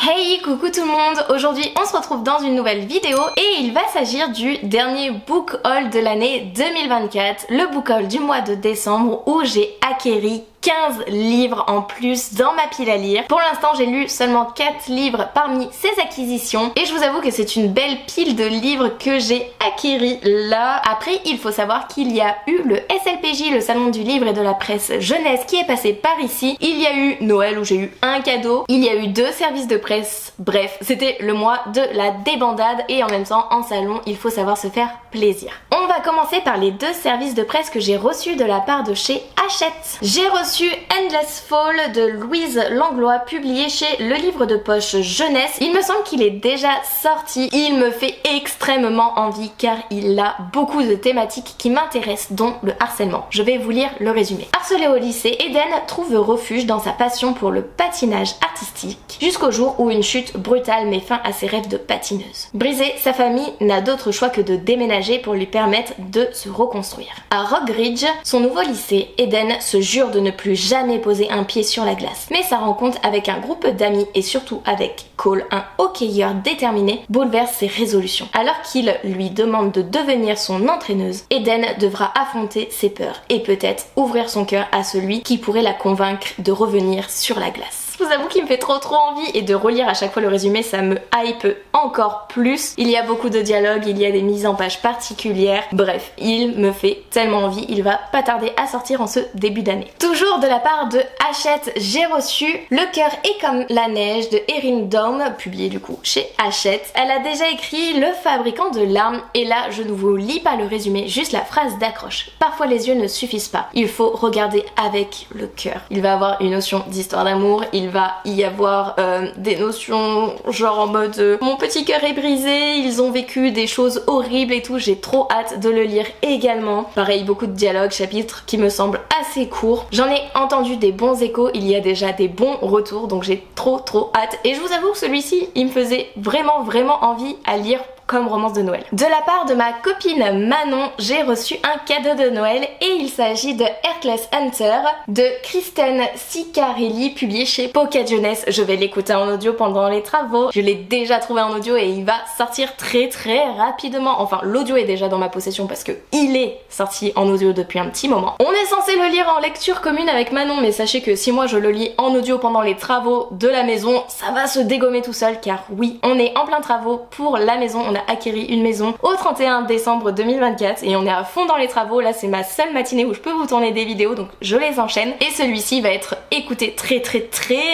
Hey, coucou tout le monde! Aujourd'hui on se retrouve dans une nouvelle vidéo et il va s'agir du dernier book haul de l'année 2024, le book haul du mois de décembre où j'ai acquéri 15 livres en plus dans ma pile à lire. Pour l'instant j'ai lu seulement 4 livres parmi ces acquisitions et je vous avoue que c'est une belle pile de livres que j'ai acquéris là. Après il faut savoir qu'il y a eu le SLPJ, le salon du livre et de la presse jeunesse qui est passé par ici. Il y a eu Noël où j'ai eu un cadeau, il y a eu 2 services de presse, bref c'était le mois de la débandade et en même temps en salon il faut savoir se faire plaisir. On va commencer par les 2 services de presse que j'ai reçus de la part de chez Hachette. J'ai reçu Endless Fall de Louise Langlois, publié chez Le Livre de Poche Jeunesse. Il me semble qu'il est déjà sorti. Il me fait extrêmement envie car il a beaucoup de thématiques qui m'intéressent, dont le harcèlement. Je vais vous lire le résumé. Harcelée au lycée, Eden trouve refuge dans sa passion pour le patinage artistique jusqu'au jour où une chute brutale met fin à ses rêves de patineuse. Brisée, sa famille n'a d'autre choix que de déménager pour lui permettre de se reconstruire. À Rock Ridge, son nouveau lycée, Eden se jure de ne plus jamais poser un pied sur la glace. Mais sa rencontre avec un groupe d'amis et surtout avec Cole, un hockeyeur déterminé, bouleverse ses résolutions. Alors qu'il lui demande de devenir son entraîneuse, Eden devra affronter ses peurs et peut-être ouvrir son cœur à celui qui pourrait la convaincre de revenir sur la glace. Je vous avoue qu'il me fait trop envie et de relire à chaque fois le résumé ça me hype encore plus. Il y a beaucoup de dialogues, il y a des mises en page particulières, bref il me fait tellement envie, il va pas tarder à sortir en ce début d'année. Toujours de la part de Hachette, j'ai reçu Le cœur est comme la neige de Erin Daum, publié du coup chez Hachette. Elle a déjà écrit Le fabricant de larmes et là je ne vous lis pas le résumé, juste la phrase d'accroche. Parfois les yeux ne suffisent pas, il faut regarder avec le cœur. Il va avoir une notion d'histoire d'amour, il va y avoir des notions genre en mode mon petit cœur est brisé, ils ont vécu des choses horribles et tout, j'ai trop hâte de le lire également. Pareil, beaucoup de dialogues, chapitres qui me semblent assez courts. J'en ai entendu des bons échos, il y a déjà des bons retours donc j'ai trop hâte et je vous avoue que celui-ci il me faisait vraiment envie à lire comme romance de Noël. De la part de ma copine Manon, j'ai reçu un cadeau de Noël et il s'agit de Heartless Hunter de Kristen Ciccarelli, publié chez Pocket Jeunesse. Je vais l'écouter en audio pendant les travaux. Je l'ai déjà trouvé en audio et il va sortir très rapidement. Enfin, l'audio est déjà dans ma possession parce que il est sorti en audio depuis un petit moment. On est censé le lire en lecture commune avec Manon, mais sachez que si moi je le lis en audio pendant les travaux de la maison, ça va se dégommer tout seul car oui, on est en plein travaux pour la maison. On a acquéri une maison au 31 décembre 2024 et on est à fond dans les travaux. Là c'est ma seule matinée où je peux vous tourner des vidéos donc je les enchaîne et celui-ci va être écouté très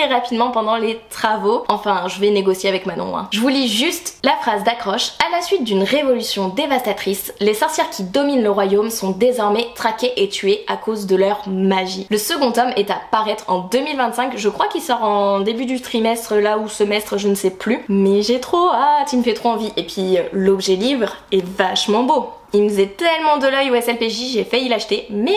rapidement pendant les travaux. Enfin je vais négocier avec Manon hein. Je vous lis juste la phrase d'accroche. À la suite d'une révolution dévastatrice, les sorcières qui dominent le royaume sont désormais traquées et tuées à cause de leur magie. Le second tome est à paraître en 2025, je crois qu'il sort en début du trimestre là ou semestre, je ne sais plus, mais j'ai trop hâte, il me fait trop envie. Et puis l'objet livre est vachement beau. Il me faisait tellement de l'œil au SLPJ, j'ai failli l'acheter, mais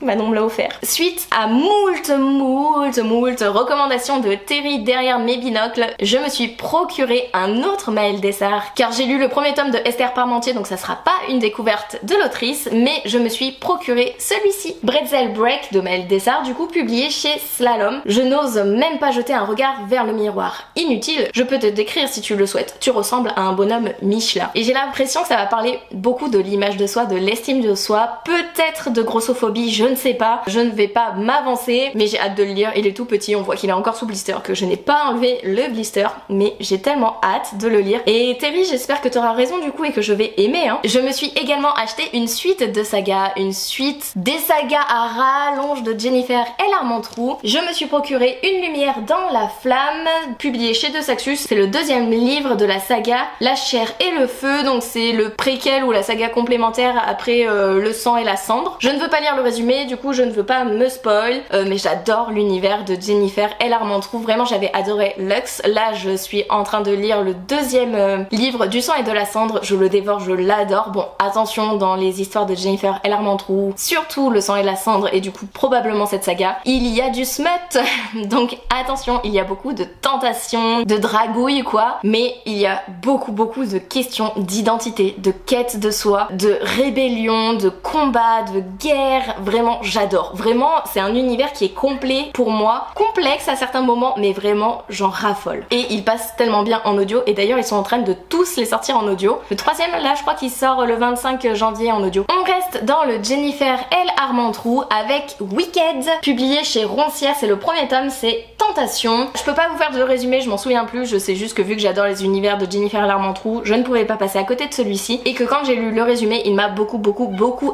Manon me l'a offert. Suite à moult recommandations de Terry derrière mes binocles, je me suis procuré un autre Maëlle Dessart, car j'ai lu le premier tome de Esther Parmentier, donc ça sera pas une découverte de l'autrice, mais je me suis procuré celui-ci. Bretzel Break de Maëlle Dessart, du coup publié chez Slalom. Je n'ose même pas jeter un regard vers le miroir. Inutile, je peux te décrire si tu le souhaites. Tu ressembles à un bonhomme Michelin. Et j'ai l'impression que ça va parler beaucoup de l'image de soi, de l'estime de soi, peut-être de grossophobie, je ne sais pas. Je ne vais pas m'avancer, mais j'ai hâte de le lire. Il est tout petit, on voit qu'il est encore sous blister, que je n'ai pas enlevé le blister, mais j'ai tellement hâte de le lire. Et Terry, j'espère que tu auras raison du coup et que je vais aimer hein. Je me suis également acheté une suite de sagas, une suite des sagas à rallonge de Jennifer L. Armentrout. Je me suis procuré Une lumière dans la flamme, publié chez De Saxus. C'est le 2e livre de la saga La chair et le feu, donc c'est le préquel ou la saga complémentaire après Le sang et la cendre. Je ne veux pas lire le résumé, du coup je ne veux pas me spoil, mais j'adore l'univers de Jennifer L. Armentrout. Vraiment j'avais adoré Lux. Là je suis en train de lire le 2e livre du sang et de la cendre. Je le dévore, je l'adore. Bon attention dans les histoires de Jennifer L. Armentrout, surtout le sang et la cendre et du coup probablement cette saga, il y a du smut donc attention, il y a beaucoup de tentations, de dragouilles quoi, mais il y a beaucoup de questions d'identité, de quête de soi villageois, de rébellion, de combat, de guerre. Vraiment, j'adore. Vraiment, c'est un univers qui est complet pour moi. Complexe à certains moments, mais vraiment, j'en raffole. Et il passe tellement bien en audio. Et d'ailleurs, ils sont en train de tous les sortir en audio. Le troisième, là, je crois qu'il sort le 25 janvier en audio. On reste dans le Jennifer L. Armentrout avec Wicked, publié chez Roncière. C'est le premier tome, c'est Tentation. Je peux pas vous faire de résumé, je m'en souviens plus. Je sais juste que vu que j'adore les univers de Jennifer L. Armentrout, je ne pouvais pas passer à côté de celui-ci. Et que quand j'ai lu le résumé, il m'a beaucoup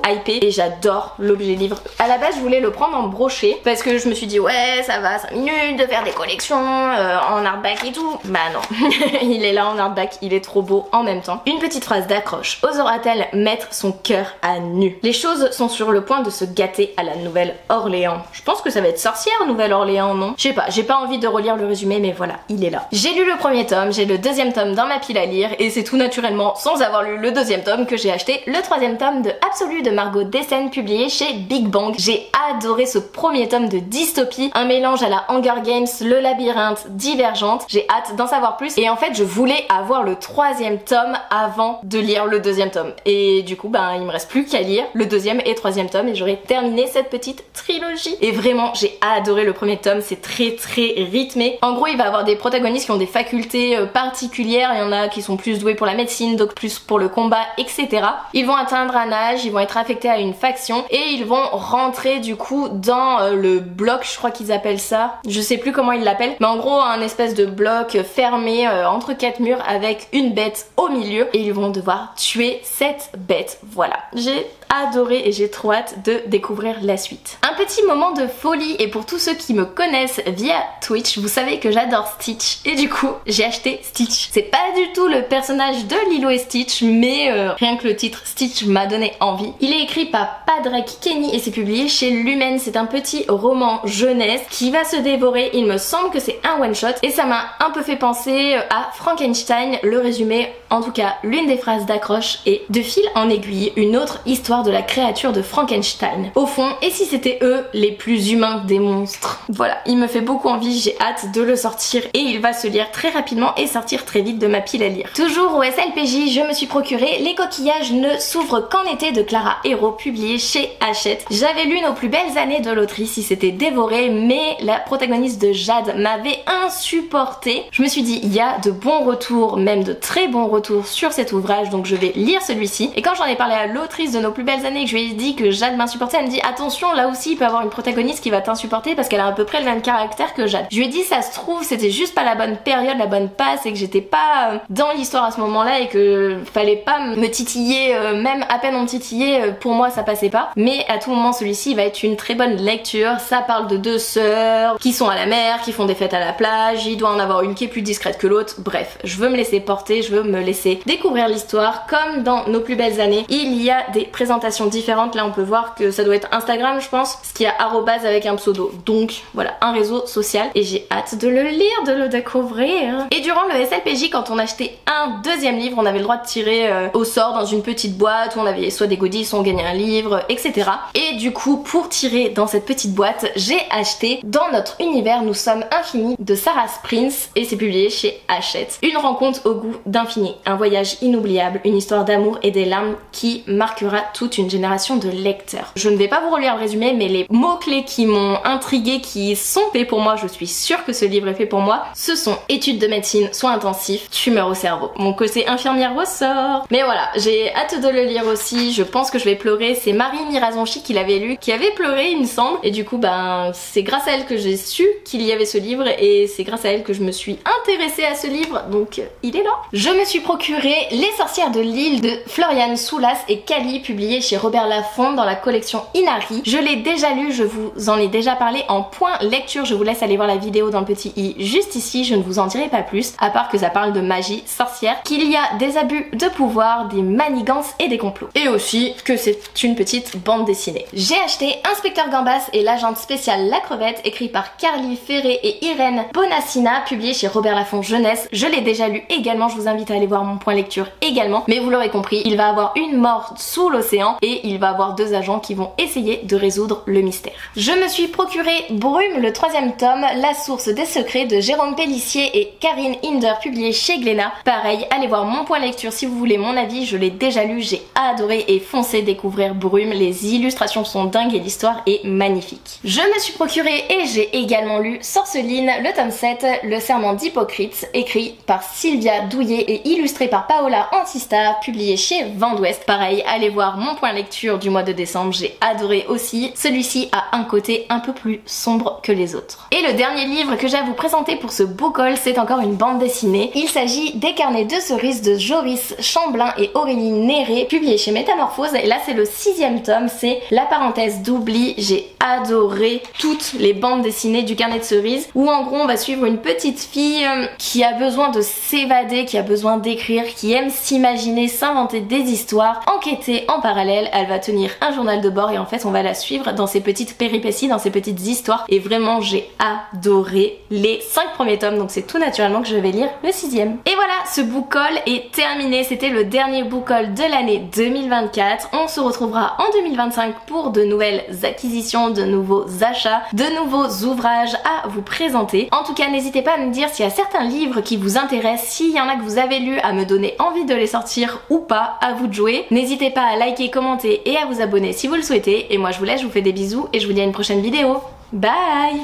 hypé. Et j'adore l'objet livre. À la base, je voulais le prendre en brochet parce que je me suis dit, ouais, ça va 5 minutes de faire des collections en hardback et tout. Bah non, il est là en hardback, il est trop beau en même temps. Une petite phrase d'accroche. Osera-t-elle mettre son cœur à nu? Les choses sont sur le point de se gâter à la Nouvelle-Orléans. Je pense que ça va être sorcière Nouvelle-Orléans, non? Je sais pas, j'ai pas envie de relire le résumé, mais voilà, il est là. J'ai lu le premier tome, j'ai le deuxième tome dans ma pile à lire, et c'est tout naturellement, sans avoir lu le deuxième tome, que j'ai acheté le troisième tome de Absolu de Margot Dessen, publié chez Big Bang. J'ai adoré ce premier tome de dystopie, un mélange à la Hunger Games, le labyrinthe, Divergente. J'ai hâte d'en savoir plus, et en fait je voulais avoir le troisième tome avant de lire le deuxième tome. Et du coup, ben il me reste plus qu'à lire le deuxième et troisième tome, et j'aurai terminé cette petite trilogie. Et vraiment, j'ai adoré le premier tome, c'est très rythmé. En gros, il va avoir des protagonistes qui ont des facultés particulières, il y en a qui sont plus doués pour la médecine, d'autres plus pour le combat, etc. Ils vont atteindre un âge, ils vont être affectés à une faction, et ils vont rentrer du coup dans le bloc, je crois qu'ils appellent ça, je sais plus comment ils l'appellent, mais en gros un espèce de bloc fermé entre 4 murs avec une bête au milieu, et ils vont devoir tuer cette bête. Voilà, j'ai adoré et j'ai trop hâte de découvrir la suite. Un petit moment de folie, et pour tous ceux qui me connaissent via Twitch, vous savez que j'adore Stitch, et du coup j'ai acheté Stitch. C'est pas du tout le personnage de Lilo et Stitch, mais rien que le titre Stitch m'a donné envie. Il est écrit par Padraig Kenny et c'est publié chez Lumen. C'est un petit roman jeunesse qui va se dévorer, il me semble que c'est un one shot, et ça m'a un peu fait penser à Frankenstein. Le résumé, en tout cas l'une des phrases d'accroche est: de fil en aiguille, une autre histoire de la créature de Frankenstein. Au fond, et si c'était eux les plus humains des monstres? Voilà, il me fait beaucoup envie, j'ai hâte de le sortir, et il va se lire très rapidement et sortir très vite de ma pile à lire. Toujours au SLPJ, je me suis procuré Les coquillages ne s'ouvrent qu'en été de Clara Hérault, publié chez Hachette. J'avais lu Nos plus belles années de l'autrice, il s'était dévoré, mais la protagoniste de Jade m'avait insupporté. Je me suis dit, il y a de bons retours, même de très bons retours sur cet ouvrage, donc je vais lire celui-ci. Et quand j'en ai parlé à l'autrice de Nos plus belles années, que je lui ai dit que Jade m'insupportait, elle me dit attention, là aussi il peut y avoir une protagoniste qui va t'insupporter parce qu'elle a à peu près le même caractère que Jade. Je lui ai dit ça se trouve c'était juste pas la bonne période, la bonne passe, et que j'étais pas dans l'histoire à ce moment-là, et que fallait pas me titiller, même à peine on me titillait, pour moi ça passait pas. Mais à tout moment celui-ci va être une très bonne lecture. Ça parle de deux sœurs qui sont à la mer, qui font des fêtes à la plage, il doit en avoir une qui est plus discrète que l'autre. Bref, je veux me laisser porter, je veux me laisser découvrir l'histoire. Comme dans Nos plus belles années, il y a des présentations différentes. Là on peut voir que ça doit être Instagram je pense, parce qu'il y a arrobase avec un pseudo, donc voilà, un réseau social, et j'ai hâte de le lire, de le découvrir. Et durant le SLPJ, quand on achetait un deuxième livre, on avait le droit de tirer au sort dans une petite boîte où on avait soit des goodies, soit on gagnait un livre, etc. Et du coup, pour tirer dans cette petite boîte, j'ai acheté Dans notre univers nous sommes infinis de Sarah Prince, et c'est publié chez Hachette. Une rencontre au goût d'infini, un voyage inoubliable, une histoire d'amour et des larmes qui marquera toute une génération de lecteurs. Je ne vais pas vous relire le résumé, mais les mots-clés qui m'ont intrigué, qui sont faits pour moi, je suis sûre que ce livre est fait pour moi, ce sont études de médecine, soins intensifs, tumeur au cerveau. Mon côté infirmière ressort. Mais voilà, j'ai hâte de le lire aussi, je pense que je vais pleurer. C'est Marie Mirazonchi qui l'avait lu, qui avait pleuré il me semble, et du coup ben c'est grâce à elle que j'ai su qu'il y avait ce livre, et c'est grâce à elle que je me suis intéressée à ce livre, donc il est là. Je me suis procuré Les sorcières de l'île de Floriane Soulas et Cali, publié chez Robert Laffont dans la collection Inari. Je l'ai déjà lu, je vous en ai déjà parlé en point lecture, je vous laisse aller voir la vidéo dans le petit i juste ici, je ne vous en dirai pas plus, à part que ça parle de magie sorcière, qu'il y a des abus de pouvoir, des manigances et des complots. Et aussi que c'est une petite bande dessinée. J'ai acheté Inspecteur Gambas et l'agente spéciale La Crevette, écrit par Carly Ferré et Irène Bonassina, publié chez Robert Laffont Jeunesse. Je l'ai déjà lu également, je vous invite à aller voir voir mon point lecture également. Mais vous l'aurez compris, il va avoir une mort sous l'océan et il va avoir deux agents qui vont essayer de résoudre le mystère. Je me suis procuré Brume, le 3e tome, La source des secrets de Jérôme Pellissier et Karine Hinder, publié chez Glénat. Pareil, allez voir mon point lecture si vous voulez mon avis, je l'ai déjà lu, j'ai adoré et foncez découvrir Brume, les illustrations sont dingues et l'histoire est magnifique. Je me suis procuré et j'ai également lu Sorceline, le tome 7, Le serment d'Hippocrate, écrit par Sylvia Douillet et illustré par Paola Antista, publié chez Vent d'Ouest. Pareil, allez voir mon point lecture du mois de décembre, j'ai adoré aussi. Celui-ci a un côté un peu plus sombre que les autres. Et le dernier livre que j'ai à vous présenter pour ce book haul, c'est encore une bande dessinée. Il s'agit des Carnets de cerises de Joris Chamblin et Aurélie Néré, publié chez Métamorphose. Et là c'est le 6e tome, c'est La parenthèse d'oubli. J'ai adoré toutes les bandes dessinées du Carnet de cerises, où en gros on va suivre une petite fille qui a besoin de s'évader, qui a besoin d'écrire, qui aime s'imaginer, s'inventer des histoires, enquêter en parallèle. Elle va tenir un journal de bord et en fait on va la suivre dans ses petites péripéties, dans ses petites histoires, et vraiment j'ai adoré les 5 premiers tomes, donc c'est tout naturellement que je vais lire le 6e. Et voilà, ce book haul est terminé, c'était le dernier book haul de l'année 2024. On se retrouvera en 2025 pour de nouvelles acquisitions, de nouveaux achats, de nouveaux ouvrages à vous présenter. En tout cas, n'hésitez pas à me dire s'il y a certains livres qui vous intéressent, s'il y en a que vous avez lus, à me donner envie de les sortir ou pas, à vous de jouer. N'hésitez pas à liker, commenter et à vous abonner si vous le souhaitez. Et moi je vous laisse, je vous fais des bisous et je vous dis à une prochaine vidéo. Bye!